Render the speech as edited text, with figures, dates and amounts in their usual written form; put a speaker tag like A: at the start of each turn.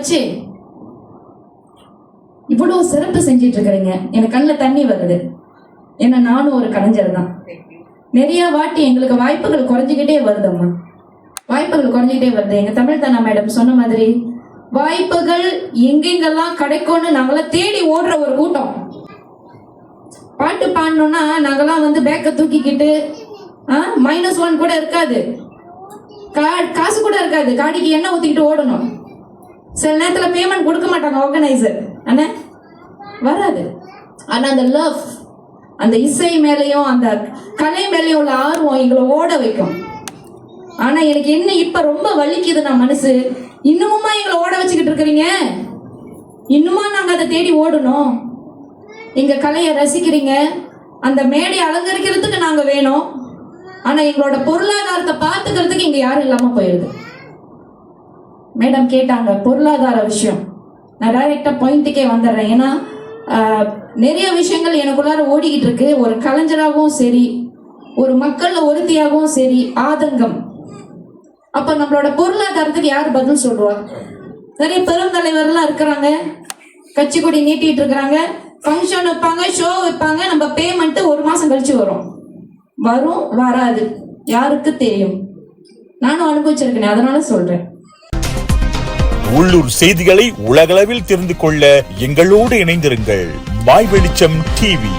A: வச்சு இவ்வளவு சிறப்பு செஞ்சிட்டு இருக்கிறீங்க. எனக்கு கண்ணில் தண்ணி வருது. ஏன்னா நானும் ஒரு கலைஞர் தான். நிறைய வாட்டி எங்களுக்கு வாய்ப்புகள் குறைஞ்சிக்கிட்டே வருதம்மா, வாய்ப்புகள் குறைஞ்சிக்கிட்டே வருது. எங்க தமிழ்தானா மேடம் சொன்ன மாதிரி வாய்ப்புகள் எங்கெங்கெல்லாம் கிடைக்கும்னு நாங்களாம் தேடி ஓடுற ஒரு கூட்டம். பாட்டு பாடணும்னா நாங்கெல்லாம் வந்து பேக்கை தூக்கிக்கிட்டு -1 கூட இருக்காது, காசு கூட இருக்காது, காடிக்கு எண்ணெய் ஊத்திக்கிட்டு ஓடணும். சில நேரத்துல பேமெண்ட் கொடுக்க மாட்டாங்க ஆர்கனைசர், அண்ணா வராது. ஆனா அந்த லவ், அந்த இசை மேலையும் அந்த கலை மேலையும் உள்ள ஆர்வம் எங்களை ஓட வைக்கும். ஆனா எனக்கு என்ன இப்ப ரொம்ப வலிக்குது, நான் மனசு இன்னுமுமா எங்களை ஓட வச்சுக்கிட்டு இருக்கிறீங்க? இன்னுமா நாங்க அதை தேடி ஓடணும்? எங்க கலையை ரசிக்கிறீங்க, அந்த மேடை அலங்கரிக்கிறதுக்கு நாங்க வேணும். ஆனா எங்களோட பொருளாதாரத்தை பார்த்துக்கிறதுக்கு இங்க யாரும் இல்லாம போயிடுது. மேடம் கேட்டாங்க பொருளாதார விஷயம், நான் டைரக்டா பாயிண்ட்டுக்கே வந்துடுறேன். ஏன்னா நிறைய விஷயங்கள் எனக்குள்ளார ஓடிக்கிட்டு இருக்கு. ஒரு கலைஞராகவும் சரி, ஒரு மக்கள்ல ஒருத்தியாகவும் சரி, ஆதங்கம். அப்ப நம்மளோட பொருளாதாரத்துக்கு யார் பதில் சொல்லுவா? நிறைய பெருந்தலைவர்லாம் இருக்கிறாங்க, கட்சி கொடி நீட்டிட்டு இருக்கிறாங்க, ஃபங்க்ஷன் வைப்பாங்க, ஷோ வைப்பாங்க, நம்ம பேமெண்ட் 1 மாசம் கழிச்சு வரும் வராது, யாருக்கு தெரியும்? நானும் அனுபவிச்சிருக்கேன், அதனால சொல்றேன்.
B: உள்ளூர் செய்திகளை உலகளவில் தெரிந்து கொள்ள எங்களோடு இணைந்திருங்கள். மாய் வெளிச்சம் டிவி.